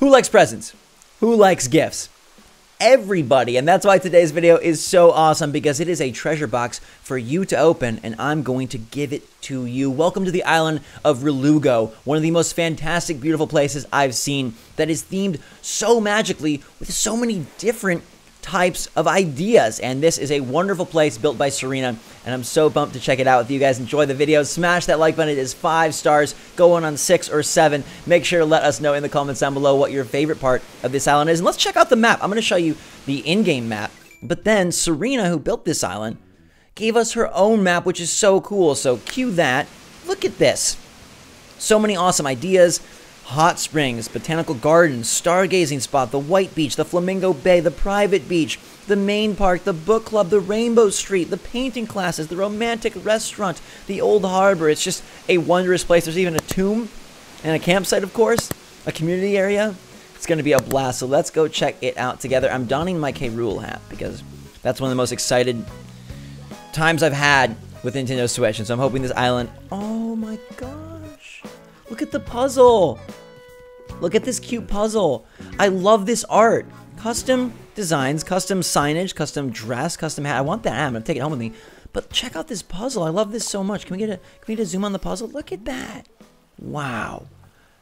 Who likes presents? Who likes gifts? Everybody, and that's why today's video is so awesome, because it is a treasure box for you to open, and I'm going to give it to you. Welcome to the island of Rilugo, one of the most fantastic, beautiful places I've seen that is themed so magically with so many different types of ideas. And this is a wonderful place built by Serena, and I'm so pumped to check it out with you guys. Enjoy the video. Smash that like button. It is 5 stars, going on 6 or 7. Make sure to let us know in the comments down below what your favorite part of this island is. And let's check out the map. I'm going to show you the in-game map, but then Serena, who built this island, gave us her own map, which is so cool. So cue that. Look at this. So many awesome ideas. Hot springs, botanical gardens, stargazing spot, the white beach, the flamingo bay, the private beach, the main park, the book club, the rainbow street, the painting classes, the romantic restaurant, the old harbor. It's just a wondrous place. There's even a tomb and a campsite, of course, a community area. It's going to be a blast, so let's go check it out together. I'm donning my K. Rool hat because that's one of the most excited times I've had with Nintendo Switch, and so I'm hoping this island... Oh my gosh! Look at the puzzle! Look at this cute puzzle. I love this art. Custom designs, custom signage, custom dress, custom hat. I want that hat. I'm going to take it home with me. But check out this puzzle. I love this so much. Can we get a zoom on the puzzle? Look at that. Wow.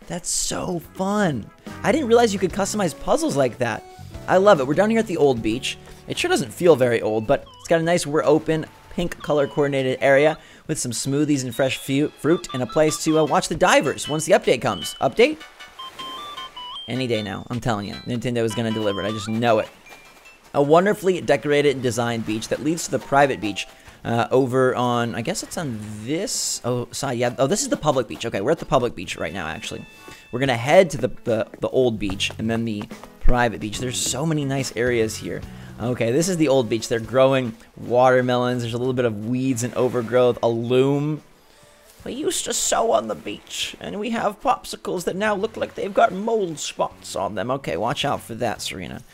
That's so fun. I didn't realize you could customize puzzles like that. I love it. We're down here at the old beach. It sure doesn't feel very old, but it's got a nice, we're open, pink color coordinated area with some smoothies and fresh fruit and a place to watch the divers once the update comes. Update? Any day now, I'm telling you. Nintendo is going to deliver it. I just know it. A wonderfully decorated and designed beach that leads to the private beach over on, I guess it's on this side. Yeah, oh, this is the public beach. Okay, we're at the public beach right now, actually. We're going to head to the old beach and then the private beach. There's so many nice areas here. Okay, this is the old beach. They're growing watermelons. There's a little bit of weeds and overgrowth, a loom. We used to sew on the beach, and we have popsicles that now look like they've got mold spots on them. Okay, watch out for that, Serena.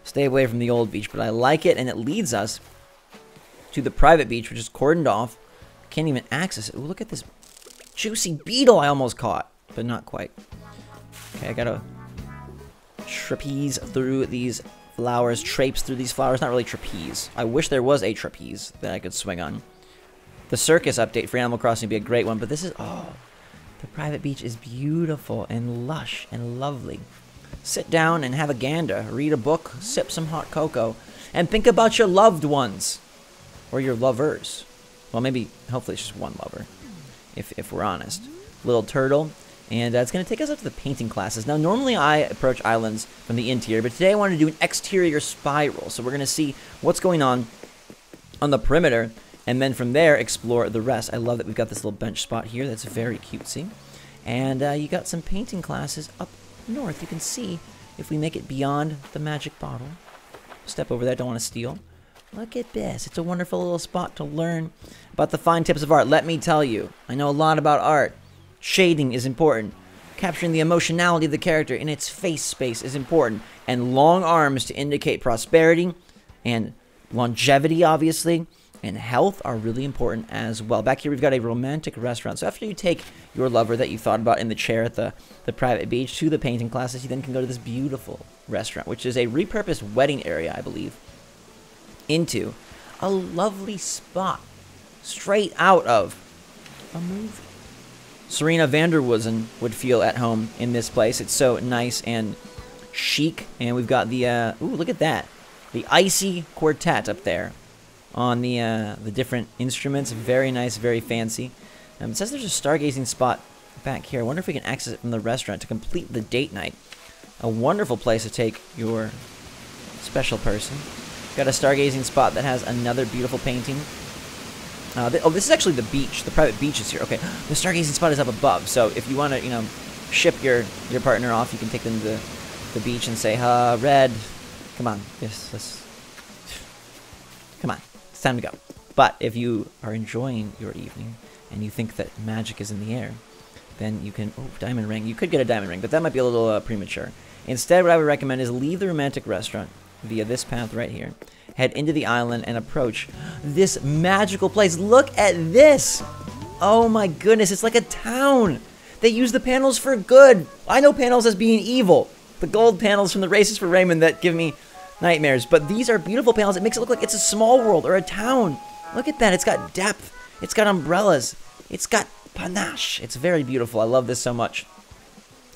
Stay away from the old beach, but I like it, and it leads us to the private beach, which is cordoned off. Can't even access it. Ooh, look at this juicy beetle I almost caught, but not quite. Okay, I gotta trapeze through these flowers, traipse through these flowers. Not really trapeze. I wish there was a trapeze that I could swing on. The circus update for Animal Crossing would be a great one, but this is, oh, the private beach is beautiful and lush and lovely. Sit down and have a gander, read a book, sip some hot cocoa, and think about your loved ones, or your lovers. Well, maybe, hopefully it's just one lover, if we're honest. Little turtle, and it's going to take us up to the painting classes. Now, normally I approach islands from the interior, but today I wanted to do an exterior spiral, so we're going to see what's going on the perimeter, and then from there, explore the rest. I love that we've got this little bench spot here that's very cutesy. And you got some painting classes up north. You can see if we make it beyond the magic bottle. Step over there, don't want to steal. Look at this. It's a wonderful little spot to learn about the fine tips of art. Let me tell you, I know a lot about art. Shading is important. Capturing the emotionality of the character in its face space is important. And long arms to indicate prosperity and longevity, obviously. And health are really important as well. Back here, we've got a romantic restaurant. So after you take your lover that you thought about in the chair at the private beach to the painting classes, you then can go to this beautiful restaurant, which is a repurposed wedding area, I believe, into a lovely spot straight out of a movie. Serena Vanderwoozen would feel at home in this place. It's so nice and chic. And we've got the, ooh, look at that. The icy quartet up there on the different instruments. Very nice, very fancy. It says there's a stargazing spot back here. I wonder if we can access it from the restaurant to complete the date night. A wonderful place to take your special person. Got a stargazing spot that has another beautiful painting. Oh, this is actually the beach. The private beach is here. Okay, the stargazing spot is up above. So if you want to, you know, ship your partner off, you can take them to the beach and say, Red, come on, yes, come on. It's time to go. But if you are enjoying your evening and you think that magic is in the air, then you can... Oh, diamond ring. You could get a diamond ring, but that might be a little premature. Instead, what I would recommend is leave the romantic restaurant via this path right here. Head into the island and approach this magical place. Look at this! Oh my goodness, it's like a town! They use the panels for good! I know panels as being evil, the gold panels from the Races for Raymond that give me nightmares. But these are beautiful panels. It makes it look like it's a small world or a town. Look at that. It's got depth. It's got umbrellas. It's got panache. It's very beautiful. I love this so much.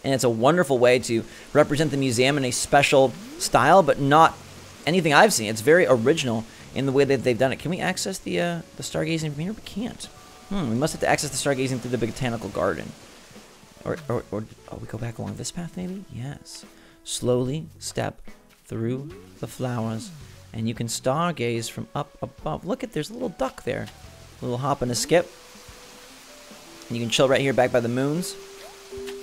And it's a wonderful way to represent the museum in a special style, but not anything I've seen. It's very original in the way that they've done it. Can we access the stargazing from here? We can't. We must have to access the stargazing through the botanical garden. Or oh, we go back along this path, maybe? Yes. Slowly step through the flowers, and you can stargaze from up above. Look at, there's a little duck there. A little hop and a skip. And you can chill right here back by the moons.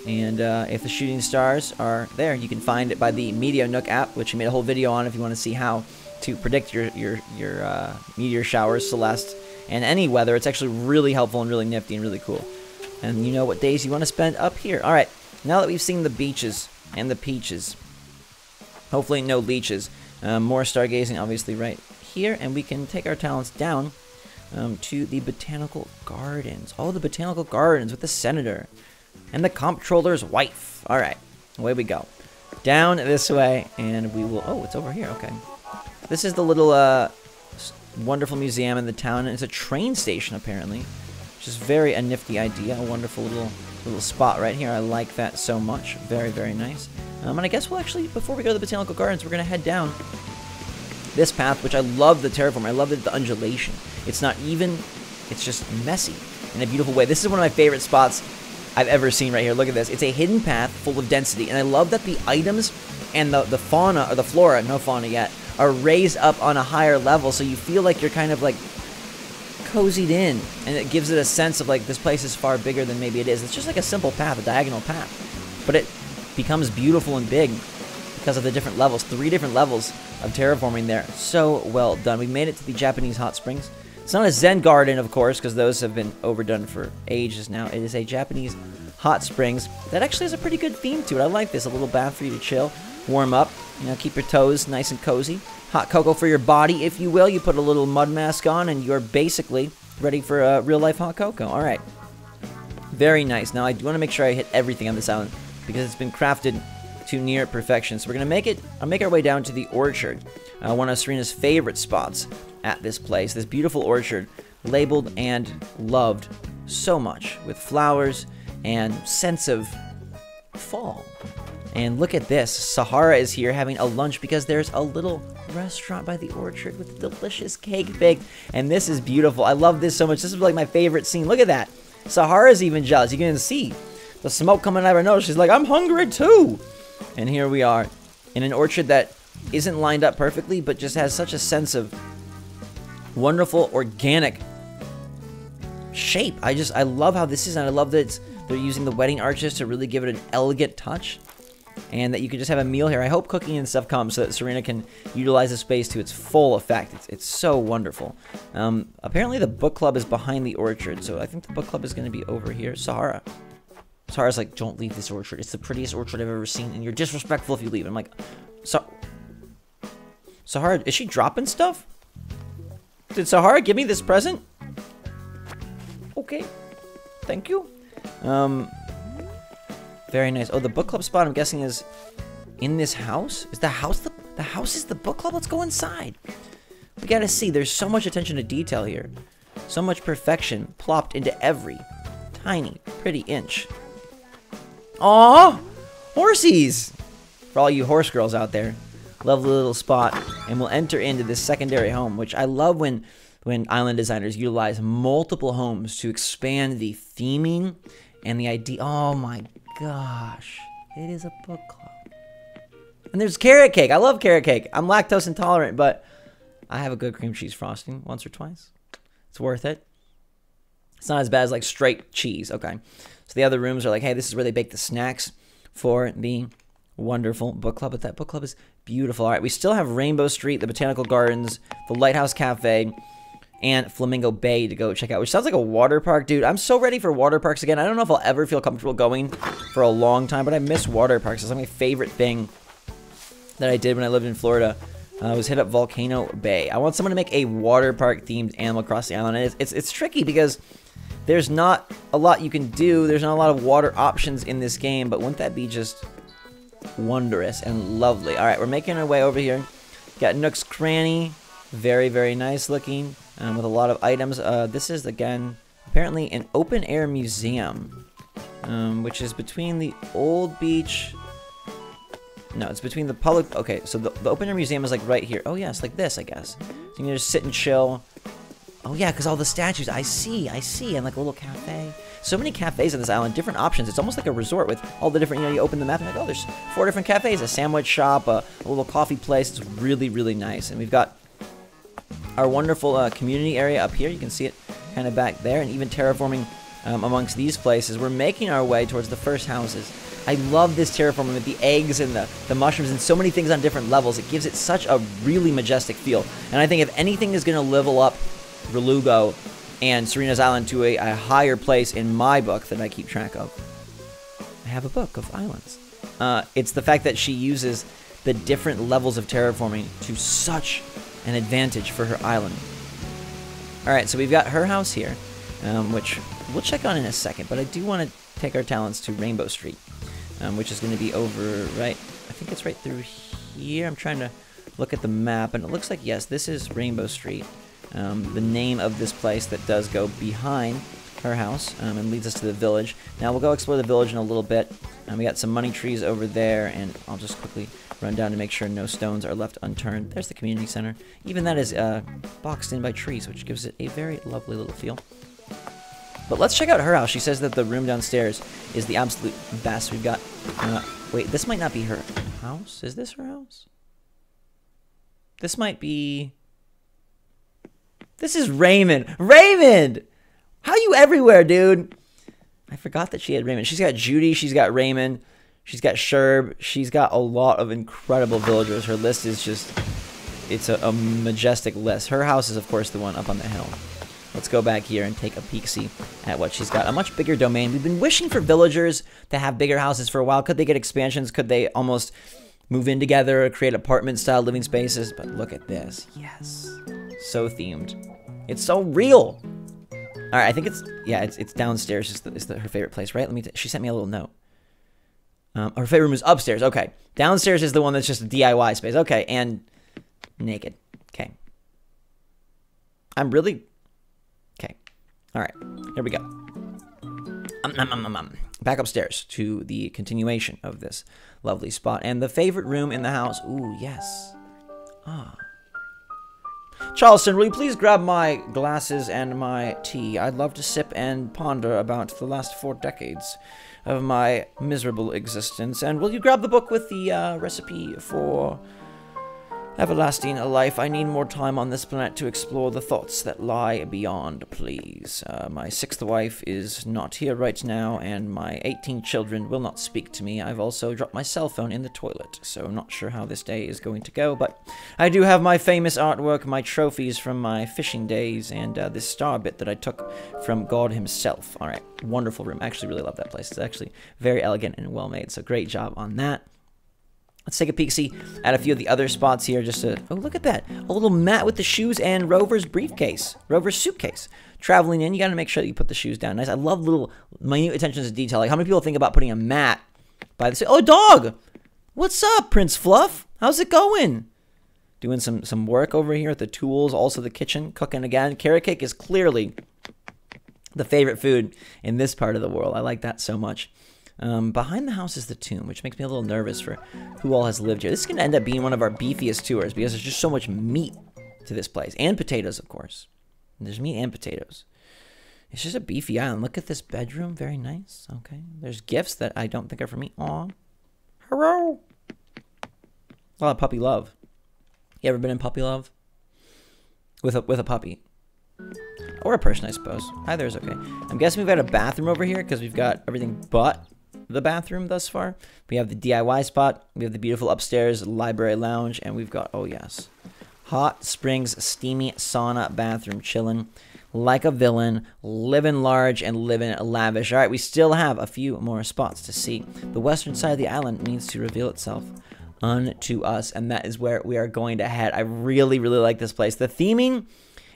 And if the shooting stars are there, you can find it by the Meteor Nook app, which I made a whole video on if you want to see how to predict your meteor showers, Celeste, and any weather. It's actually really helpful and really nifty and really cool. And you know what days you want to spend up here. All right, now that we've seen the beaches and the peaches, hopefully no leeches, more stargazing obviously right here, and we can take our talents down to the botanical gardens. Oh, the botanical gardens with the senator and the comptroller's wife. All right, away we go. Down this way, and we will... Oh, it's over here. Okay. This is the little wonderful museum in the town. It's a train station, apparently, which is very a nifty idea. A wonderful little spot right here. I like that so much. Very, very nice. And I guess we'll actually, before we go to the botanical gardens, we're going to head down this path, which I love the terraform. I love the undulation. It's not even. It's just messy in a beautiful way. This is one of my favorite spots I've ever seen right here. Look at this. It's a hidden path full of density, and I love that the items and the fauna, or the flora, no fauna yet, are raised up on a higher level, so you feel like you're kind of like cozied in, and it gives it a sense of like this place is far bigger than maybe it is. It's just like a simple path, a diagonal path, but it becomes beautiful and big because of the different levels. 3 different levels of terraforming there. So well done. We made it to the Japanese hot springs. It's not a Zen garden, of course, because those have been overdone for ages now. It is a Japanese hot springs that actually has a pretty good theme to it. I like this. A little bath for you to chill, warm up, you know, keep your toes nice and cozy. Hot cocoa for your body, if you will. You put a little mud mask on, and you're basically ready for a real-life hot cocoa. All right. Very nice. Now, I do want to make sure I hit everything on this island because it's been crafted to near perfection. So we're going to make our way down to the orchard, one of Serena's favorite spots at this place. This beautiful orchard, labeled and loved so much, with flowers and sense of fall. And look at this. Sahara is here having a lunch because there's a little restaurant by the orchard with delicious cake baked. And this is beautiful. I love this so much. This is like my favorite scene. Look at that. Sahara's even jealous. You can see the smoke coming out of her nose. She's like, I'm hungry too. And here we are in an orchard that isn't lined up perfectly, but just has such a sense of wonderful organic shape. I love how this is, and I love that they're using the wedding arches to really give it an elegant touch, and that you can just have a meal here. I hope cooking and stuff comes so that Serena can utilize the space to its full effect. It's so wonderful. Apparently the book club is behind the orchard, so I think the book club is going to be over here. Sahara's like, don't leave this orchard. It's the prettiest orchard I've ever seen, and you're disrespectful if you leave. I'm like, Sahara, is she dropping stuff? Did Sahara give me this present? Okay. Thank you. Very nice. Oh, the book club spot, I'm guessing, is in this house? Is the house the house is the book club? Let's go inside. We gotta see. There's so much attention to detail here. So much perfection plopped into every tiny, pretty inch. Aww! Horsies! For all you horse girls out there. Lovely little spot. And we'll enter into this secondary home, which I love when island designers utilize multiple homes to expand the theming and the idea. Oh my gosh. It is a book club. And there's carrot cake. I love carrot cake. I'm lactose intolerant, but I have a good cream cheese frosting once or twice. It's worth it. It's not as bad as like straight cheese. Okay. So the other rooms are like, hey, this is where they bake the snacks for the wonderful book club. But that book club is beautiful. All right, we still have Rainbow Street, the Botanical Gardens, the Lighthouse Cafe, and Flamingo Bay to go check out, which sounds like a water park. Dude, I'm so ready for water parks again. I don't know if I'll ever feel comfortable going for a long time, but I miss water parks. It's like my favorite thing that I did when I lived in Florida. Was hit up Volcano Bay. I want someone to make a water park themed Animal Crossing island. And it's tricky because there's not a lot you can do. There's not a lot of water options in this game, but wouldn't that be just wondrous and lovely. All right, we're making our way over here. Got Nook's Cranny. Very, very nice looking, with a lot of items. This is, again, apparently an open-air museum, which is between the old beach. No, it's between the public. Okay, so the open-air museum is like right here. Oh, yeah, it's like this, I guess. So you can just sit and chill. Oh, yeah, because all the statues. I see. And like a little cafe. So many cafes on this island, different options. It's almost like a resort with all the different, you open the map and like, oh, there's 4 different cafes, a sandwich shop, a little coffee place. It's really, really nice. And we've got our wonderful community area up here. You can see it kind of back there, and even terraforming amongst these places. We're making our way towards the first houses. I love this terraforming with the eggs and the mushrooms and so many things on different levels. It gives it such a really majestic feel. And I think if anything is going to level up Rilugo and Serena's Island to a higher place in my book that I keep track of, I have a book of islands. It's the fact that she uses the different levels of terraforming to such an advantage for her island. Alright, so we've got her house here, which we'll check on in a second, but I do want to take our talents to Rainbow Street, which is going to be over right, I think it's right through here. I'm trying to look at the map, and it looks like, yes, this is Rainbow Street, the name of this place that does go behind her house, and leads us to the village. Now we'll go explore the village in a little bit. We got some money trees over there, and I'll just quickly run down to make sure no stones are left unturned. There's the community center. Even that is boxed in by trees, which gives it a very lovely little feel. But let's check out her house. She says that the room downstairs is the absolute best. We've got... wait, this might not be her house. Is this her house? This might be... This is Raymond. Raymond! How you everywhere, dude? I forgot that she had Raymond. She's got Judy. She's got Raymond. She's got Sherb. She's got a lot of incredible villagers. Her list is just... It's a majestic list. Her house is, of course, the one up on the hill. Let's go back here and take a peek-see at what she's got. A much bigger domain. We've been wishing for villagers to have bigger houses for a while. Could they get expansions? Could they almost move in together or create apartment-style living spaces? But look at this. Yes. So themed. It's so real. All right, I think it's... Yeah, it's downstairs. It's her favorite place, right? She sent me a little note. Her favorite room is upstairs. Okay. Downstairs is the one that's just a DIY space. Okay, and naked. Okay. I'm really... Okay. All right. Here we go. Back upstairs to the continuation of this lovely spot. And the favorite room in the house. Ooh, yes. Ah. Charleston, will you please grab my glasses and my tea? I'd love to sip and ponder about the last 4 decades of my miserable existence. And will you grab the book with the recipe for everlasting life? I need more time on this planet to explore the thoughts that lie beyond, please. My 6th wife is not here right now, and my 18 children will not speak to me. I've also dropped my cell phone in the toilet, so I'm not sure how this day is going to go, but I do have my famous artwork, my trophies from my fishing days, and this star bit that I took from God himself. All right, wonderful room. I actually really love that place. It's actually very elegant and well made, so great job on that. Let's take a peek-see at a few of the other spots here. Just to, oh, look at that. A little mat with the shoes and Rover's briefcase. Rover's suitcase. Traveling in, you got to make sure that you put the shoes down. Nice. I love little minute attention to detail. Like, how many people think about putting a mat by the... Oh, dog! What's up, Prince Fluff? How's it going? Doing some work over here at the tools. Also the kitchen. Cooking again. Carrot cake is clearly the favorite food in this part of the world. I like that so much. Behind the house is the tomb, which makes me a little nervous for who all has lived here. This is going to end up being one of our beefiest tours because there's just so much meat to this place. And potatoes, of course. There's meat and potatoes. It's just a beefy island. Look at this bedroom. Very nice. Okay. There's gifts that I don't think are for me. Aw. Hello. A lot of puppy love. You ever been in puppy love? With a puppy. Or a person, I suppose. Either is okay. I'm guessing we've got a bathroom over here because we've got everything but the bathroom thus far. We have the DIY spot. We have the beautiful upstairs library lounge. And we've got, oh yes, hot springs, steamy sauna bathroom, chilling like a villain, living large and living lavish. All right, we still have a few more spots to see. The western side of the island needs to reveal itself unto us. And that is where we are going to head. I really, really like this place. The theming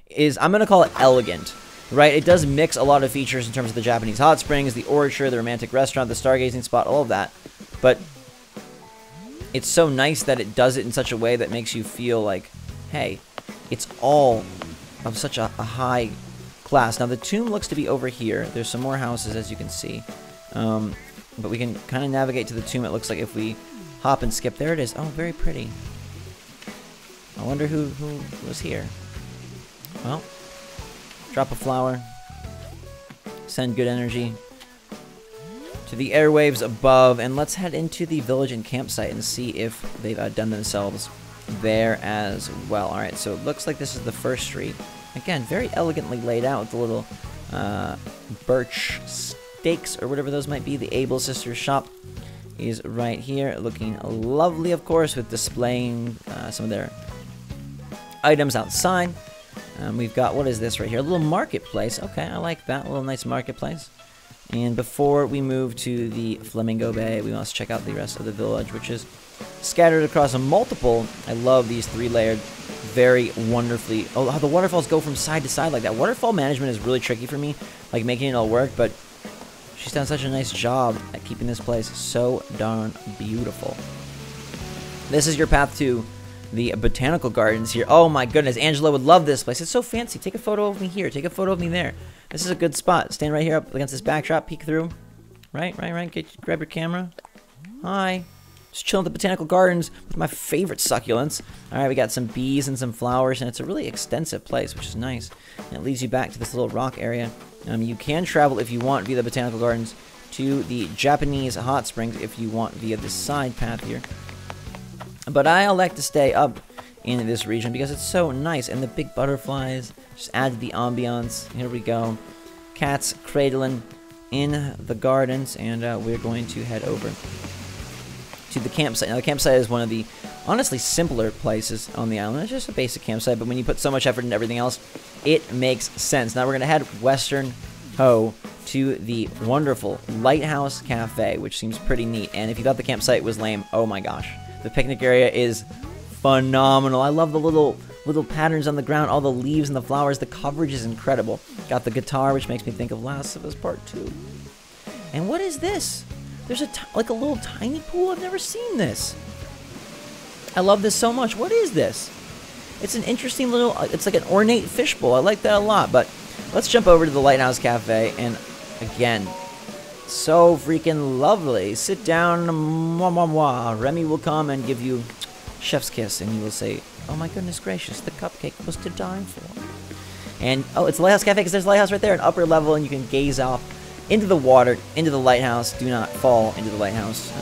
is, I'm going to call it elegant, right? It does mix a lot of features in terms of the Japanese hot springs, the orchard, the romantic restaurant, the stargazing spot, all of that. But it's so nice that it does it in such a way that makes you feel like, hey, it's all of such a high class. Now, the tomb looks to be over here. There's some more houses, as you can see. But we can kind of navigate to the tomb, it looks like, if we hop and skip. There it is. Oh, very pretty. I wonder who was here. Well, drop a flower. Send good energy to the airwaves above. And let's head into the village and campsite and see if they've outdone themselves there as well. Alright, so it looks like this is the first street. Again, very elegantly laid out with the little birch stakes or whatever those might be. The Able Sisters shop is right here, looking lovely, of course, with displaying some of their items outside. We've got, what is this right here? A little marketplace. Okay, I like that. A little nice marketplace. And before we move to the Flamingo Bay, we must check out the rest of the village, which is scattered across a multiple. I love these 3-layered, very wonderfully. Oh, how the waterfalls go from side to side like that. Waterfall management is really tricky for me, like making it all work, but she's done such a nice job at keeping this place so darn beautiful. This is your path to the botanical gardens here. Oh my goodness, Angela would love this place. It's so fancy. Take a photo of me here. Take a photo of me there. This is a good spot. Stand right here up against this backdrop. Peek through. Right. Grab your camera. Hi. Just chilling at the botanical gardens with my favorite succulents. Alright, we got some bees and some flowers, and it's a really extensive place, which is nice. And it leads you back to this little rock area. You can travel, if you want, via the botanical gardens to the Japanese hot springs if you want via this side path here. But I like to stay up in this region because it's so nice, and the big butterflies just add to the ambiance. Here we go. Cats cradling in the gardens, and we're going to head over to the campsite. Now, the campsite is one of the, honestly, simpler places on the island. It's just a basic campsite, but when you put so much effort into everything else, it makes sense. Now, we're going to head western ho to the wonderful Lighthouse Cafe, which seems pretty neat. And if you thought the campsite was lame, oh my gosh. The picnic area is phenomenal. I love the little patterns on the ground, all the leaves and the flowers. The coverage is incredible. Got the guitar, which makes me think of Last of Us Part 2. And what is this? There's like a little tiny pool. I've never seen this. I love this so much. What is this? It's an interesting little, it's like an ornate fishbowl. I like that a lot. But let's jump over to the Lighthouse Cafe. And again, so freaking lovely. Sit down. Mwah, mwah, mwah. Remy will come and give you chef's kiss. And you will say, oh my goodness gracious, the cupcake was to die for. And, oh, it's the Lighthouse Cafe because there's a lighthouse right there, an upper level, and you can gaze off into the water, into the lighthouse. Do not fall into the lighthouse.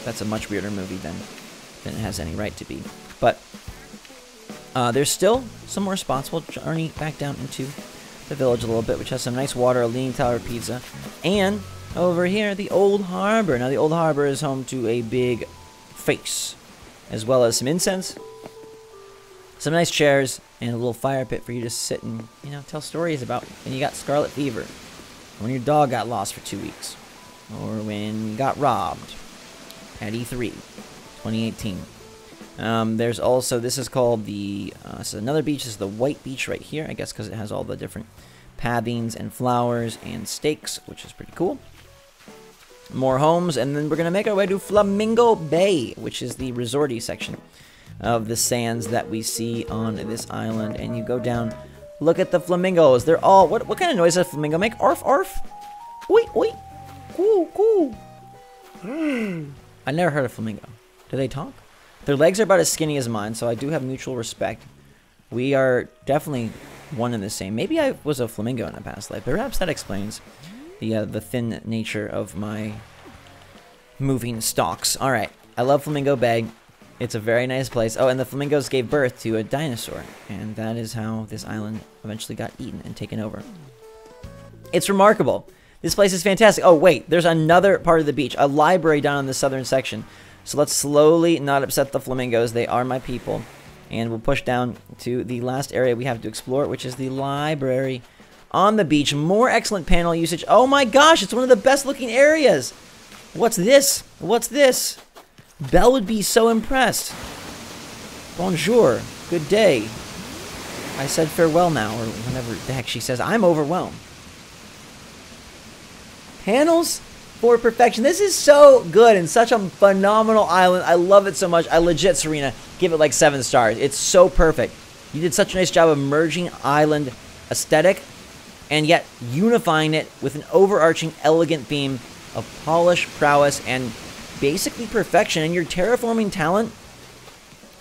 That's a much weirder movie than it has any right to be. But there's still some more spots. We'll journey back down into the village a little bit, which has some nice water, a Leaning Tower pizza, and over here, the Old Harbor. Now, the Old Harbor is home to a big face, as well as some incense, some nice chairs, and a little fire pit for you to sit and, you know, tell stories about when you got scarlet fever, when your dog got lost for 2 weeks, or when you got robbed at E3 2018. There's also, this is called the, this is another beach. This is the White Beach right here, I guess because it has all the different pathings and flowers and stakes, which is pretty cool. More homes, and then we're going to make our way to Flamingo Bay, which is the resorty section of the sands that we see on this island. And you go down, look at the flamingos. They're all, what kind of noise does a flamingo make? Arf, arf. Oi, oi. Coo, coo. I never heard of flamingo. Do they talk? Their legs are about as skinny as mine, so I do have mutual respect. We are definitely one and the same. Maybe I was a flamingo in a past life. Perhaps that explains the thin nature of my moving stalks. All right, I love Flamingo Bay. It's a very nice place. Oh, and the flamingos gave birth to a dinosaur, and that is how this island eventually got eaten and taken over. It's remarkable. This place is fantastic. Oh, wait, there's another part of the beach, a library down in the southern section. So let's slowly not upset the flamingos. They are my people. And we'll push down to the last area we have to explore, which is the library on the beach. More excellent panel usage. Oh my gosh, it's one of the best looking areas. What's this? What's this? Belle would be so impressed. Bonjour. Good day. I said farewell now, or whenever the heck she says. I'm overwhelmed. Panels for perfection. This is so good and such a phenomenal island. I love it so much. I legit, Serena, give it like 7 stars. It's so perfect. You did such a nice job of merging island aesthetic and yet unifying it with an overarching elegant theme of polish, prowess, and basically perfection. And your terraforming talent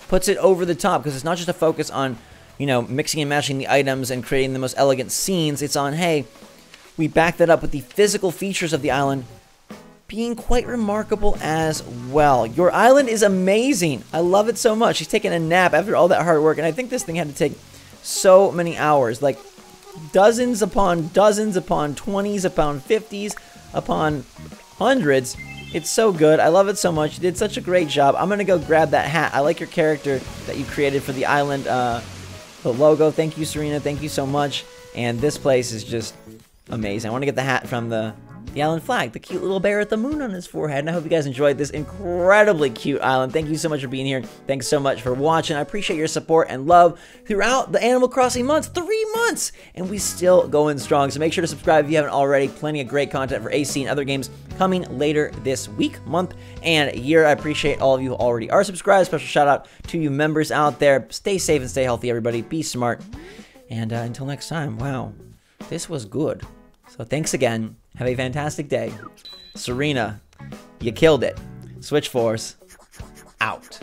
puts it over the top because it's not just a focus on, you know, mixing and matching the items and creating the most elegant scenes. It's on, hey, we back that up with the physical features of the island being quite remarkable as well. Your island is amazing. I love it so much. She's taking a nap after all that hard work, and I think this thing had to take so many hours, like dozens upon 20s upon 50s upon hundreds. It's so good. I love it so much. You did such a great job. I'm gonna go grab that hat. I like your character that you created for the island, the logo. Thank you, Serena. Thank you so much. And this place is just amazing. I want to get the hat from the island flag, the cute little bear with the moon on his forehead. And I hope you guys enjoyed this incredibly cute island. Thank you so much for being here. Thanks so much for watching. I appreciate your support and love throughout the Animal Crossing months. 3 months! And we still going strong. So make sure to subscribe if you haven't already. Plenty of great content for AC and other games coming later this week, month, and year. I appreciate all of you who already are subscribed. Special shout out to you members out there. Stay safe and stay healthy, everybody. Be smart. And until next time, wow, this was good. So thanks again. Have a fantastic day. Serena, you killed it. SwitchForce, out.